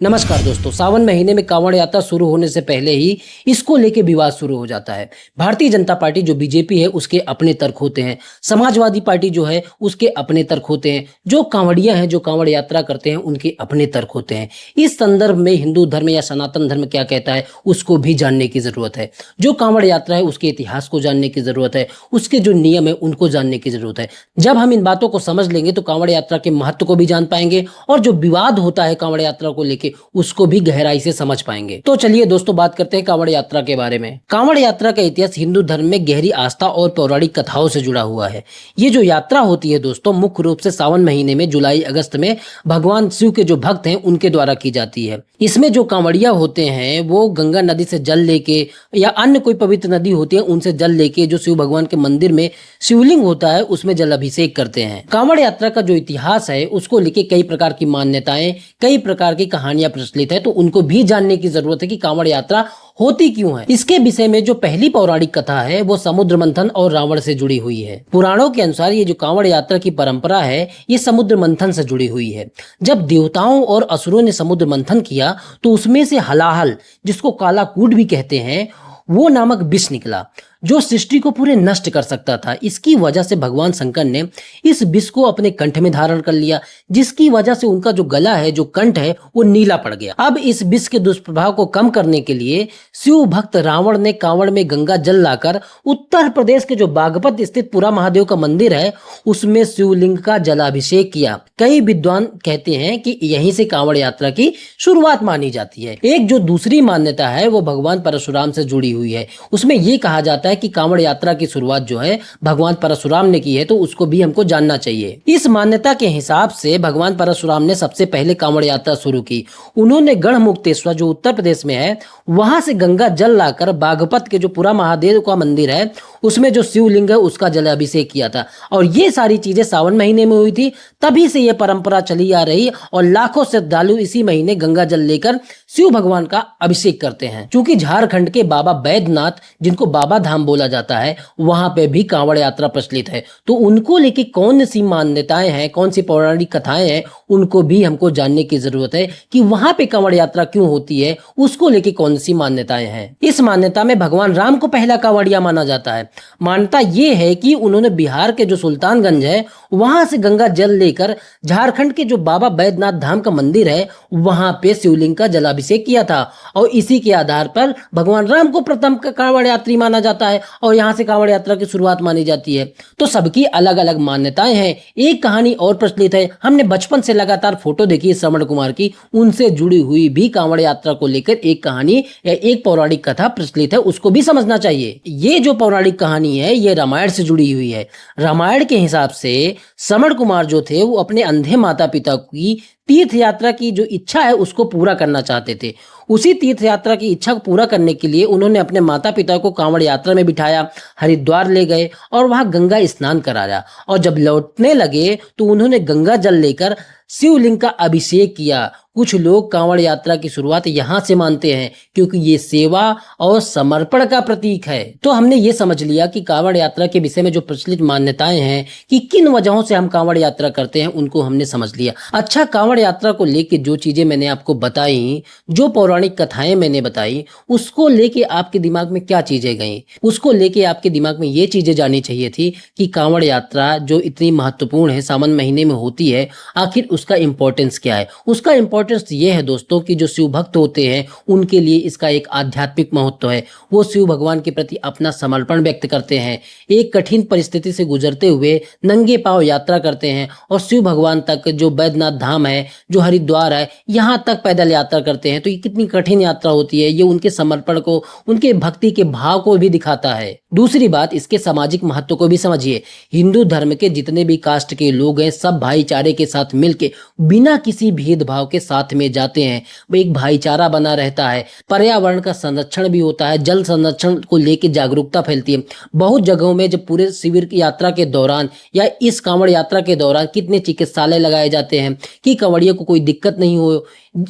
नमस्कार दोस्तों, सावन महीने में कांवड़ यात्रा शुरू होने से पहले ही इसको लेके विवाद शुरू हो जाता है। भारतीय जनता पार्टी जो बीजेपी है उसके अपने तर्क होते हैं, समाजवादी पार्टी जो है उसके अपने तर्क होते हैं, जो कांवड़िया हैं जो कांवड़ यात्रा करते हैं उनके अपने तर्क होते हैं। इस संदर्भ में हिंदू धर्म या सनातन धर्म क्या कहता है उसको भी जानने की जरूरत है। जो कांवड़ यात्रा है उसके इतिहास को जानने की जरूरत है, उसके जो नियम है उनको जानने की जरूरत है। जब हम इन बातों को समझ लेंगे तो कांवड़ यात्रा के महत्व को भी जान पाएंगे और जो विवाद होता है कांवड़ यात्रा को लेकर उसको भी गहराई से समझ पाएंगे। तो चलिए दोस्तों बात करते हैं कांवड़ यात्रा के बारे में। कांवड़ यात्रा का इतिहास हिंदू धर्म में गहरी आस्था और पौराणिक कथाओं से जुड़ा हुआ है। ये जो यात्रा होती है दोस्तों मुख्य रूप से सावन महीने में जुलाई अगस्त में भगवान शिव के जो भक्त हैं उनके द्वारा की जाती है। इसमें जो कांवड़िया होते हैं वो गंगा नदी से जल लेके या अन्य कोई पवित्र नदी होती है उनसे जल लेके जो शिव भगवान के मंदिर में शिवलिंग होता है उसमें जल अभिषेक करते हैं। कांवड़ यात्रा का जो इतिहास है उसको लेके कई प्रकार की मान्यताएं, कई प्रकार की कहानियां प्रचलित है, तो उनको भी जानने की जरूरत है कि कांवड़ यात्रा होती क्यों है। इसके विषय में जो पहली पौराणिक कथा है वो समुद्र मंथन और रावण से जुड़ी हुई है। पुराणों के अनुसार ये जो कांवड़ यात्रा की परंपरा है ये समुद्र मंथन से जुड़ी हुई है। जब देवताओं और असुरों ने समुद्र मंथन किया तो उसमें से हलाहल, जिसको काला कूट भी कहते हैं, वो नामक विष निकला जो सृष्टि को पूरे नष्ट कर सकता था। इसकी वजह से भगवान शंकर ने इस विष को अपने कंठ में धारण कर लिया, जिसकी वजह से उनका जो गला है, जो कंठ है, वो नीला पड़ गया। अब इस विष के दुष्प्रभाव को कम करने के लिए शिव भक्त रावण ने कांवड़ में गंगा जल लाकर उत्तर प्रदेश के जो बागपत स्थित पुरा महादेव का मंदिर है उसमें शिवलिंग का जलाभिषेक किया। कई विद्वान कहते हैं कि यहीं से कांवड़ यात्रा की शुरुआत मानी जाती है। एक जो दूसरी मान्यता है वो भगवान परशुराम से जुड़ी हुई है। उसमें ये कहा जाता है कि कांवड़ यात्रा की शुरुआत जो है भगवान परशुराम ने की है, तो उसको भी हमको जानना चाहिए। इस मान्यता के हिसाब से भगवान परशुराम ने सबसे पहले कांवड़ यात्रा शुरू की। उन्होंने गढ़मुक्तेश्वर जो उत्तर प्रदेश में है वहां से गंगा जल लाकर बागपत के जो पुरा महादेव का मंदिर है उसमें जो शिवलिंग है उसका जलाभिषेक किया था। और ये सारी चीजें सावन महीने में हुई थी, तभी से ये परंपरा चली आ रही और लाखों श्रद्धालु इसी महीने गंगा जल लेकर शिव भगवान का अभिषेक करते हैं। क्योंकि झारखंड के बाबा बैद्यनाथ, जिनको बाबा धाम बोला जाता है, वहां पे भी कांवड़ यात्रा प्रचलित है। तो उनको लेके कौन सी मान्यताएं हैं, कौन सी पौराणिक कथाएं हैं, उनको भी हमको जानने की जरूरत है कि वहां पे कांवड़ यात्रा क्यों होती है, उसको लेके कौन सी मान्यताएं हैं। इस मान्यता में भगवान राम को पहला कांवड़िया माना जाता है। मान्यता ये है कि उन्होंने बिहार के जो सुल्तानगंज है वहां से गंगा जल लेकर झारखंड के जो बाबा बैद्यनाथ धाम का मंदिर है वहां पे शिवलिंग का जलाभिषेक किया था। और इसी के आधार पर भगवान राम को प्रथम कांवड़ यात्री माना जाता है और यहाँ से कांवड़ यात्रा की शुरुआत मानी जाती है। तो सबकी अलग अलग मान्यताएं हैं। एक कहानी और प्रचलित है, हमने बचपन से लगातार फोटो देखी है श्रवण कुमार की, उनसे जुड़ी हुई भी कांवड़ यात्रा को लेकर एक कहानी या एक पौराणिक कथा प्रचलित है, उसको भी समझना चाहिए। ये जो पौराणिक कहानी है ये रामायण से जुड़ी हुई है। रामायण के हिसाब से श्रवण कुमार जो थे वो अपने अंधे माता पिता की तीर्थ यात्रा की जो इच्छा है उसको पूरा करना चाहते थे। उसी तीर्थ यात्रा की इच्छा को पूरा करने के लिए उन्होंने अपने माता पिता को कांवड़ यात्रा में बिठाया, हरिद्वार ले गए और वहां गंगा स्नान कराया। और जब लौटने लगे तो उन्होंने गंगा जल लेकर शिवलिंग का अभिषेक किया। कुछ लोग कांवड़ यात्रा की शुरुआत यहाँ से मानते हैं क्योंकि ये सेवा और समर्पण का प्रतीक है। तो हमने ये समझ लिया कि कांवड़ यात्रा के विषय में जो प्रचलित मान्यताएं हैं कि किन वजहों से हम कांवड़ यात्रा करते हैं उनको हमने समझ लिया। अच्छा, कांवड़ यात्रा को लेके जो चीजें मैंने आपको बताई, जो पौराणिक कथाएं मैंने बताई, उसको लेके आपके दिमाग में क्या चीजें गई? उसको लेके आपके दिमाग में ये चीजें जानी चाहिए थी कि कांवड़ यात्रा जो इतनी महत्वपूर्ण है, सावन महीने में होती है, आखिर उसका इंपॉर्टेंस क्या है? उसका इंपॉर्टेंस ये है दोस्तों कि जो शिव भक्त होते हैं उनके लिए इसका एक आध्यात्मिक महत्व है। वो शिव भगवान के प्रति अपना समर्पण व्यक्त करते हैं, एक कठिन परिस्थिति से गुजरते हुए नंगे पांव यात्रा करते हैं और शिव भगवान तक, जो बैद्यनाथ धाम है, जो हरिद्वार है, यहाँ तक पैदल यात्रा करते हैं। तो ये कितनी कठिन यात्रा होती है, ये उनके समर्पण को, उनके भक्ति के भाव को भी दिखाता है। दूसरी बात, इसके सामाजिक महत्व को भी समझिए। हिंदू धर्म के जितने भी कास्ट के लोग हैं सब भाईचारे के साथ मिलके बिना किसी भेदभाव के साथ में जाते हैं। वो एक भाईचारा बना रहता है, पर्यावरण का संरक्षण भी होता है, जल संरक्षण को लेकर जागरूकता फैलती है। बहुत जगहों में जब पूरे शिविर की यात्रा के दौरान या इस कांवड़ यात्रा के दौरान कितने चिकित्सालय लगाए जाते हैं कि कांवड़ियों को कोई दिक्कत नहीं हो,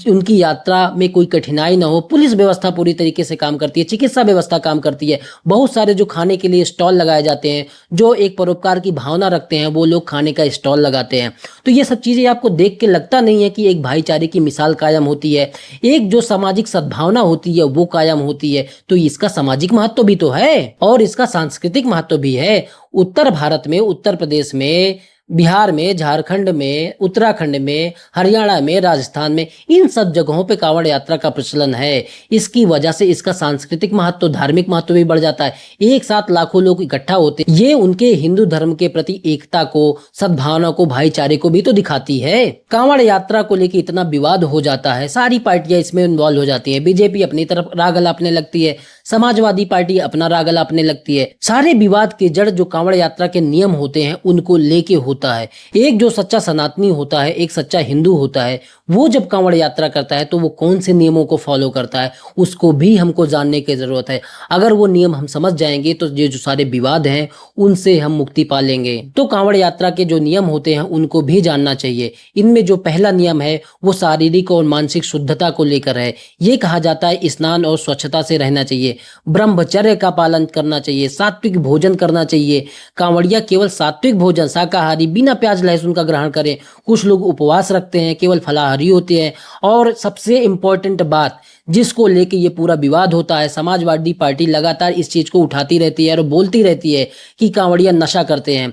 उनकी यात्रा में कोई कठिनाई ना हो। पुलिस व्यवस्था पूरी तरीके से काम करती है, चिकित्सा व्यवस्था काम करती है। बहुत सारे जो खाने के लिए स्टॉल लगाए जाते हैं, जो एक परोपकार की भावना रखते हैं, वो लोग खाने का स्टॉल लगाते हैं। तो ये सब चीजें आपको देख के लगता नहीं है कि एक भाईचारे की की मिसाल कायम होती है, एक जो सामाजिक सद्भावना होती है वो कायम होती है, तो इसका सामाजिक महत्व भी तो है और इसका सांस्कृतिक महत्व भी है। उत्तर भारत में, उत्तर प्रदेश में, बिहार में, झारखंड में, उत्तराखंड में, हरियाणा में, राजस्थान में, इन सब जगहों पे कांवड़ यात्रा का प्रचलन है। इसकी वजह से इसका सांस्कृतिक महत्व, धार्मिक महत्व भी बढ़ जाता है। एक साथ लाखों लोग इकट्ठा होते हैं, ये उनके हिंदू धर्म के प्रति एकता को, सद्भावना को, भाईचारे को भी तो दिखाती है। कांवड़ यात्रा को लेकर इतना विवाद हो जाता है, सारी पार्टियां इसमें इन्वॉल्व हो जाती है। बीजेपी अपनी तरफ राग अलापने लगती है, समाजवादी पार्टी अपना राग अलापने लगती है। सारे विवाद के जड़ जो कांवड़ यात्रा के नियम होते हैं उनको लेके होता है। एक जो सच्चा सनातनी होता है, एक सच्चा हिंदू होता है, वो जब कांवड़ यात्रा करता है तो वो कौन से नियमों को फॉलो करता है उसको भी हमको जानने की जरूरत है। अगर वो नियम हम समझ जाएंगे तो ये जो सारे विवाद हैं उनसे हम मुक्ति पा लेंगे। तो कांवड़ यात्रा के जो नियम होते हैं उनको भी जानना चाहिए। इनमें जो पहला नियम है वो शारीरिक और मानसिक शुद्धता को लेकर है। ये कहा जाता है स्नान और स्वच्छता से रहना चाहिए, ब्रह्मचर्य का पालन करना चाहिए, सात्विक भोजन करना चाहिए। कांवड़िया केवल सात्विक भोजन, शाकाहारी, बिना प्याज लहसुन का ग्रहण करें। कुछ लोग उपवास रखते हैं, केवल फलाहारी होते हैं। और सबसे इम्पोर्टेंट बात जिसको लेके ये पूरा विवाद होता है, समाजवादी पार्टी लगातार इस चीज को उठाती रहती है और बोलती रहती है कि कांवड़िया नशा करते हैं।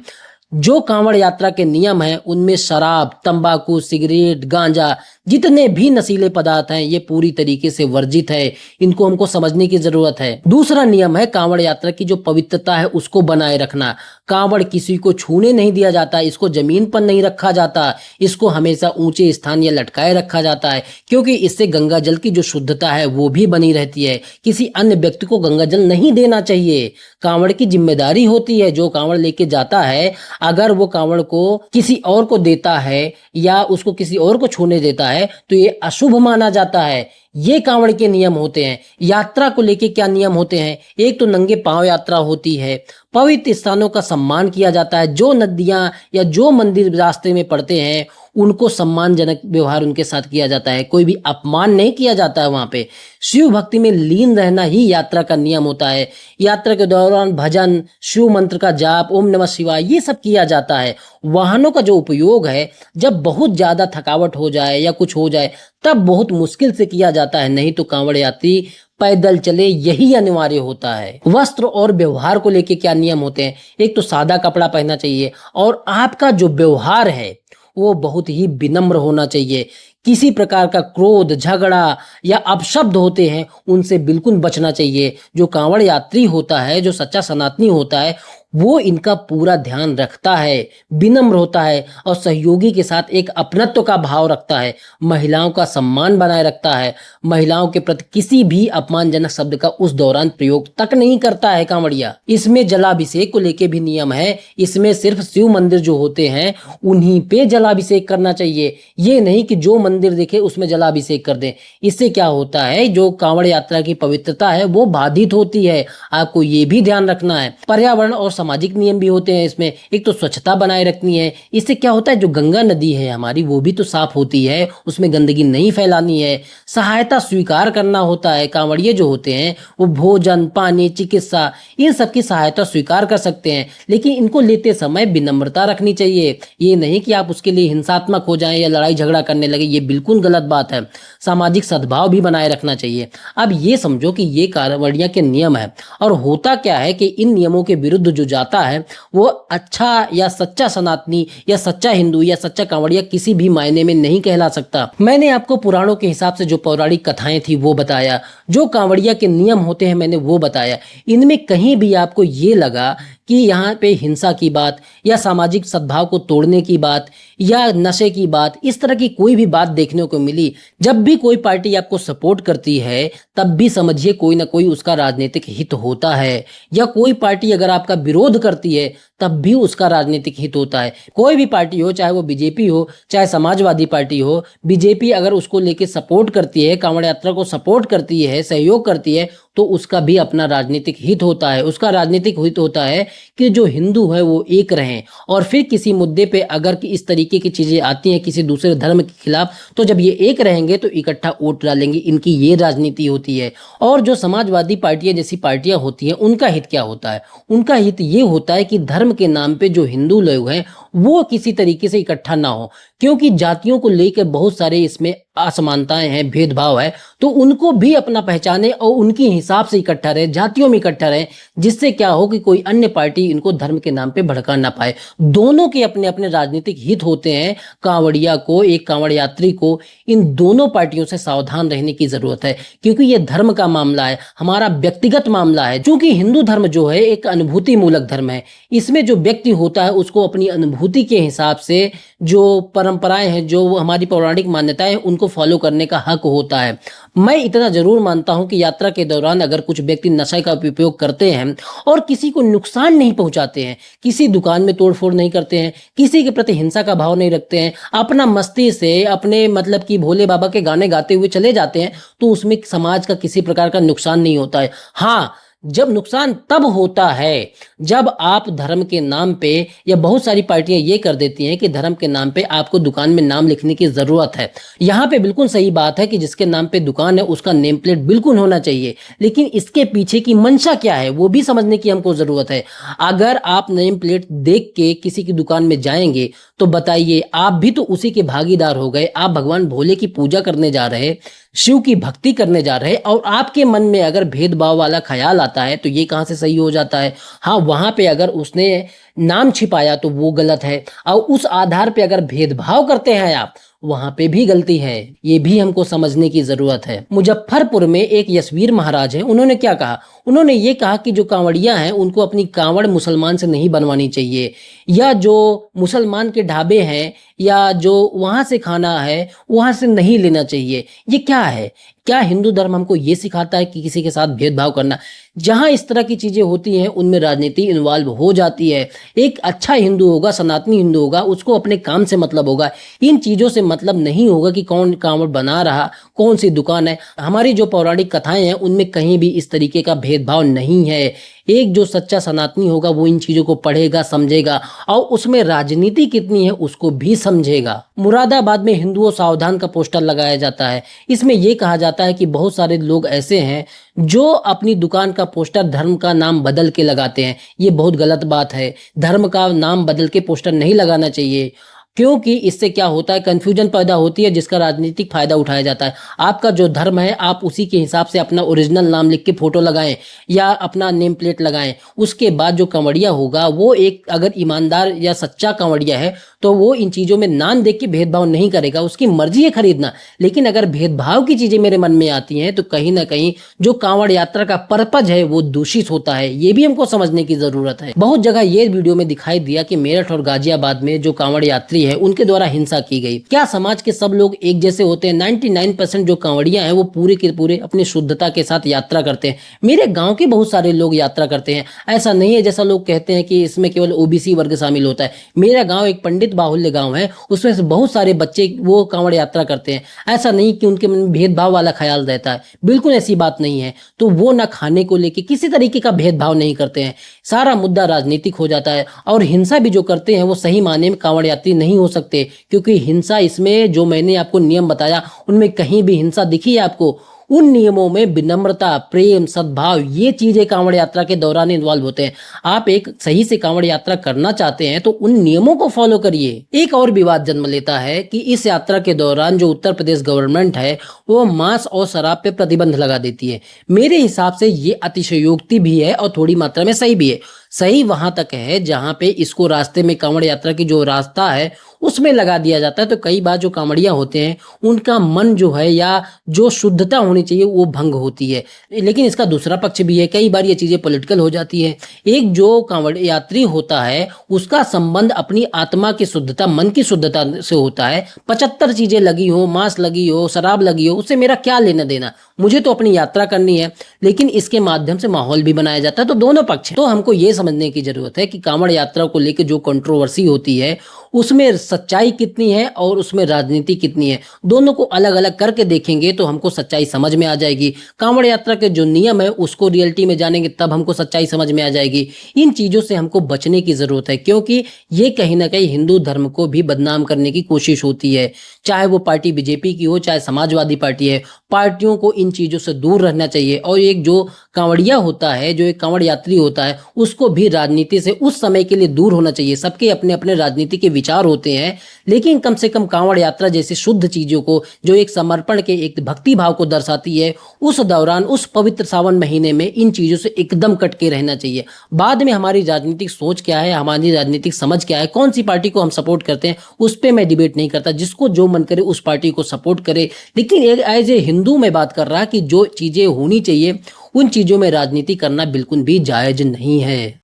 जो कांवड़ यात्रा के नियम हैं उनमें शराब, तंबाकू, सिगरेट, गांजा, जितने भी नशीले पदार्थ हैं ये पूरी तरीके से वर्जित है। इनको हमको समझने की जरूरत है। दूसरा नियम है कांवड़ यात्रा की जो पवित्रता है उसको बनाए रखना। कांवड़ किसी को छूने नहीं दिया जाता, इसको जमीन पर नहीं रखा जाता, इसको हमेशा ऊंचे स्थान या लटकाए रखा जाता है, क्योंकि इससे गंगा जल की जो शुद्धता है वो भी बनी रहती है। किसी अन्य व्यक्ति को गंगा जल नहीं देना चाहिए। कांवड़ की जिम्मेदारी होती है, जो कांवड़ लेके जाता है अगर वो कांवड़ को किसी और को देता है या उसको किसी और को छूने देता है तो ये अशुभ माना जाता है। ये कांवड़ के नियम होते हैं। यात्रा को लेके क्या नियम होते हैं? एक तो नंगे पांव यात्रा होती है, पवित्र स्थानों का सम्मान किया जाता है। जो नदियां या जो मंदिर रास्ते में पड़ते हैं उनको सम्मानजनक व्यवहार उनके साथ किया जाता है, कोई भी अपमान नहीं किया जाता है। वहां पे शिव भक्ति में लीन रहना ही यात्रा का नियम होता है। यात्रा के दौरान भजन, शिव मंत्र का जाप, ओम नमः शिवाय, ये सब किया जाता है। वाहनों का जो उपयोग है, जब बहुत ज्यादा थकावट हो जाए या कुछ हो जाए तब बहुत मुश्किल से किया जाता है, नहीं तो कांवड़ यात्री पैदल चले यही अनिवार्य होता है। वस्त्र और व्यवहार को लेके क्या नियम होते हैं? एक तो सादा कपड़ा पहनना चाहिए और आपका जो व्यवहार है वो बहुत ही विनम्र होना चाहिए। किसी प्रकार का क्रोध, झगड़ा या अपशब्द होते हैं उनसे बिल्कुल बचना चाहिए। जो कांवड़ यात्री होता है, जो सच्चा सनातनी होता है, वो इनका पूरा ध्यान रखता है, विनम्र होता है और सहयोगी के साथ एक अपनत्व का भाव रखता है, महिलाओं का सम्मान बनाए रखता है, महिलाओं के प्रति किसी भी अपमानजनक शब्द का उस दौरान प्रयोग तक नहीं करता है कांवड़िया। इसमें जलाभिषेक को लेके भी नियम है। इसमें सिर्फ शिव मंदिर जो होते हैं उन्हीं पे जलाभिषेक करना चाहिए, ये नहीं कि जो मंदिर देखे उसमें जलाभिषेक कर दें। इससे क्या होता है, जो कांवड़ यात्रा की पवित्रता है वो बाधित होती है। आपको ये भी ध्यान रखना है। पर्यावरण और सामाजिक नियम भी होते हैं इसमें। एक तो स्वच्छता बनाए रखनी है। इससे क्या होता है, जो गंगा नदी है हमारी वो भी तो साफ होती है, उसमें गंदगी नहीं फैलानी है। सहायता स्वीकार करना होता है। कांवड़िए जो होते हैं वो भोजन, पानी, चिकित्सा, इन सब की सहायता स्वीकार कर सकते हैं, लेकिन इनको लेते समय विनम्रता रखनी चाहिए। ये नहीं कि आप उसके लिए हिंसात्मक हो जाएं या लड़ाई झगड़ा करने लगे, ये बिल्कुल गलत बात है। सामाजिक सद्भाव भी बनाए रखना चाहिए। अब ये समझो कि ये कांवड़िया के नियम है, और होता क्या है कि इन नियमों के विरुद्ध जो जाता है वो अच्छा या सच्चा सनातनी या सच्चा हिंदू या सच्चा कांवड़िया किसी भी मायने में नहीं कहला सकता। मैंने आपको पुराणों के हिसाब से जो पौराणिक कथाएं थी वो बताया, जो कांवड़िया के नियम होते हैं मैंने वो बताया। इनमें कहीं भी आपको ये लगा कि यहाँ पे हिंसा की बात या सामाजिक सद्भाव को तोड़ने की बात या नशे की बात, इस तरह की कोई भी बात देखने को मिली, जब भी कोई पार्टी आपको सपोर्ट करती है तब भी समझिए कोई ना कोई उसका राजनीतिक हित होता है, या कोई पार्टी अगर आपका विरोध करती है तब भी उसका राजनीतिक हित होता है। कोई भी पार्टी हो, चाहे वो बीजेपी हो चाहे समाजवादी पार्टी हो, बीजेपी अगर उसको लेके सपोर्ट करती है, कांवड़ यात्रा को सपोर्ट करती है, सहयोग करती है, तो उसका भी अपना राजनीतिक हित होता है। उसका राजनीतिक हित होता है कि जो हिंदू है वो एक रहें, और फिर किसी मुद्दे पे अगर कि इस तरीके की चीजें आती हैं किसी दूसरे धर्म के खिलाफ, तो जब ये एक रहेंगे तो इकट्ठा वोट डालेंगे। इनकी ये राजनीति होती है। और जो समाजवादी पार्टियां जैसी पार्टियां होती हैं उनका हित क्या होता है? उनका हित ये होता है कि धर्म के नाम पे जो हिंदू लोग हैं वो किसी तरीके से इकट्ठा ना हो, क्योंकि जातियों को लेकर बहुत सारे इसमें असमानताएं हैं, भेदभाव है, तो उनको भी अपना पहचाने और उनके हिसाब से इकट्ठा रहे, जातियों में इकट्ठा रहे, जिससे क्या हो कि कोई अन्य पार्टी इनको धर्म के नाम पे भड़का ना पाए। दोनों के अपने अपने राजनीतिक हित होते हैं। कांवड़िया को, एक कांवड़ यात्री को, इन दोनों पार्टियों से सावधान रहने की जरूरत है, क्योंकि ये धर्म का मामला है, हमारा व्यक्तिगत मामला है। क्योंकि हिंदू धर्म जो है एक अनुभूति मूलक धर्म है। इसमें जो व्यक्ति होता है उसको अपनी अनुभूति के हिसाब से जो परंपराएं हैं, जो हमारी पौराणिक मान्यताएं हैं, उनको फॉलो करने का हक होता है। मैं इतना जरूर मानता हूं कि यात्रा के दौरान अगर कुछ व्यक्ति नशे का उपयोग करते हैं और किसी को नुकसान नहीं पहुंचाते हैं, किसी दुकान में तोड़फोड़ नहीं करते हैं, किसी के प्रति हिंसा का भाव नहीं रखते हैं, अपना मस्ती से अपने मतलब कि भोले बाबा के गाने गाते हुए चले जाते हैं, तो उसमें समाज का किसी प्रकार का नुकसान नहीं होता है। हाँ, जब नुकसान तब होता है जब आप धर्म के नाम पे, या बहुत सारी पार्टियां ये कर देती हैं कि धर्म के नाम पे आपको दुकान में नाम लिखने की जरूरत है। यहाँ पे बिल्कुल सही बात है कि जिसके नाम पे दुकान है उसका नेम प्लेट बिल्कुल होना चाहिए, लेकिन इसके पीछे की मंशा क्या है वो भी समझने की हमको जरूरत है। अगर आप नेम प्लेट देख के किसी की दुकान में जाएंगे तो बताइए, आप भी तो उसी के भागीदार हो गए। आप भगवान भोले की पूजा करने जा रहे, शिव की भक्ति करने जा रहे, और आपके मन में अगर भेदभाव वाला ख्याल आता है तो ये कहाँ से सही हो जाता है। हाँ, वहां पे अगर उसने नाम छिपाया तो वो गलत है, और उस आधार पे अगर भेदभाव करते हैं आप, वहां पे भी गलती है। ये भी हमको समझने की जरूरत है। मुजफ्फरपुर में एक यशवीर महाराज हैं, उन्होंने क्या कहा? उन्होंने ये कहा कि जो कांवड़िया हैं उनको अपनी कांवड़ मुसलमान से नहीं बनवानी चाहिए, या जो मुसलमान के ढाबे हैं या जो वहां से खाना है वहां से नहीं लेना चाहिए। ये क्या है? क्या हिंदू धर्म हमको ये सिखाता है कि किसी के साथ भेदभाव करना? जहां इस तरह की चीजें होती हैं उनमें राजनीति इन्वॉल्व हो जाती है। एक अच्छा हिंदू होगा, सनातनी हिंदू होगा, उसको अपने काम से मतलब होगा, इन चीजों से मतलब नहीं होगा कि कौन कांवड़ बना रहा, कौन सी दुकान है। हमारी जो पौराणिक कथाएं हैं उनमें कहीं भी इस तरीके का भेदभाव नहीं है। एक जो सच्चा सनातनी होगा वो इन चीजों को पढ़ेगा, समझेगा, और उसमें राजनीति कितनी है उसको भी समझेगा। मुरादाबाद में हिंदुओं सावधान का पोस्टर लगाया जाता है। इसमें यह कहा जाता है कि बहुत सारे लोग ऐसे हैं जो अपनी दुकान का पोस्टर धर्म का नाम बदल के लगाते हैं। ये बहुत गलत बात है। धर्म का नाम बदल के पोस्टर नहीं लगाना चाहिए, क्योंकि इससे क्या होता है, कंफ्यूजन पैदा होती है जिसका राजनीतिक फायदा उठाया जाता है। आपका जो धर्म है आप उसी के हिसाब से अपना ओरिजिनल नाम लिख के फोटो लगाएं या अपना नेम प्लेट लगाएं। उसके बाद जो कांवड़िया होगा वो एक अगर ईमानदार या सच्चा कांवड़िया है तो वो इन चीजों में नाम देख के भेदभाव नहीं करेगा, उसकी मर्जी है खरीदना। लेकिन अगर भेदभाव की चीजें मेरे मन में आती हैं तो कहीं ना कहीं जो कांवड़ यात्रा का पर्पज है वो दूषित होता है। ये भी हमको समझने की जरूरत है। बहुत जगह ये वीडियो में दिखाई दिया कि मेरठ और गाजियाबाद में जो कांवड़ यात्री है उनके द्वारा हिंसा की गई। क्या समाज के सब लोग एक जैसे होते हैं? 99% जो कांवड़िया हैं वो पूरे के पूरे अपनी शुद्धता के साथ यात्रा करते हैं। मेरे गांव के बहुत सारे लोग यात्रा करते हैं। ऐसा नहीं है जैसा लोग कहते हैं कि इसमें केवल ओबीसी वर्ग शामिल होता है। मेरा गांव एक पंडित बाहुल्य गांव है, उसमें से बहुत सारे बच्चे वो कांवड़ यात्रा करते हैं। ऐसा नहीं कि उनके मन में भेदभाव वाला ख्याल रहता है, बिल्कुल ऐसी बात नहीं है। तो वो ना खाने को लेके किसी तरीके का भेदभाव नहीं करते हैं। सारा मुद्दा राजनीतिक हो जाता है, और हिंसा भी जो करते हैं वो सही मायने में कांवड़ यात्री नहीं हो सकते, क्योंकि हिंसा इसमें जो मैंने आपको नियम बताया उनमें कहीं भी हिंसा दिखी है आपको? उन नियमों में विनम्रता, प्रेम, सद्भाव, ये चीजें कांवड़ यात्रा के दौरान इन्वॉल्व होते हैं। आप एक सही से कांवड़ यात्रा करना चाहते हैं तो उन नियमों को फॉलो करिए। एक और विवाद जन्म लेता है कि इस यात्रा के दौरान जो उत्तर प्रदेश गवर्नमेंट है वो मांस और शराब पे प्रतिबंध लगा देती है। मेरे हिसाब से ये अतिशयोक्ति भी है और थोड़ी मात्रा में सही भी है। सही वहां तक है जहां पे इसको रास्ते में कांवड़ यात्रा की जो रास्ता है उसमें लगा दिया जाता है, तो कई बार जो कांवड़िया होते हैं उनका मन जो है या जो शुद्धता होनी चाहिए वो भंग होती है। लेकिन इसका दूसरा पक्ष भी है, कई बार ये चीजें पॉलिटिकल हो जाती है। एक जो कांवड़ यात्री होता है उसका संबंध अपनी आत्मा की शुद्धता, मन की शुद्धता से होता है। 75 चीजें लगी हो, मांस लगी हो, शराब लगी हो, उससे मेरा क्या लेना देना? मुझे तो अपनी यात्रा करनी है। लेकिन इसके माध्यम से माहौल भी बनाया जाता है, तो दोनों पक्ष हैं। तो हमको ये समझने की जरूरत है कि कांवड़ यात्रा को लेकर जो कंट्रोवर्सी होती है उसमें सच्चाई कितनी है और उसमें राजनीति कितनी है। दोनों को अलग अलग करके देखेंगे तो हमको सच्चाई समझ में आ जाएगी। कांवड़ यात्रा के जो नियम है उसको रियलिटी में जानेंगे तब हमको सच्चाई समझ में आ जाएगी। इन चीजों से हमको बचने की जरूरत है, क्योंकि ये कहीं ना कहीं हिंदू धर्म को भी बदनाम करने की कोशिश होती है। चाहे वो पार्टी बीजेपी की हो, चाहे समाजवादी पार्टी है, पार्टियों को इन चीजों से दूर रहना चाहिए। और एक जो कांवड़िया होता है, जो एक कांवड़ यात्री होता है, उसको भी राजनीति से उस समय के लिए दूर होना चाहिए। सबके अपने अपने राजनीति के विचार होते हैं, लेकिन कम से कम कांवड़ यात्रा जैसी शुद्ध चीजों को, जो एक समर्पण के, एक भक्ति भाव को दर्शाती है, उस दौरान, उस पवित्र सावन महीने में इन चीजों से एकदम कट के रहना चाहिए। बाद में हमारी राजनीतिक सोच क्या है, हमारी राजनीतिक समझ क्या है, कौन सी पार्टी को हम सपोर्ट करते हैं, उस पर मैं डिबेट नहीं करता। जिसको जो मन करे उस पार्टी को सपोर्ट करे, लेकिन एक एज ए हिंदू में बात कर रहा कि जो चीजें होनी चाहिए उन चीजों में राजनीति करना बिल्कुल भी जायज नहीं है।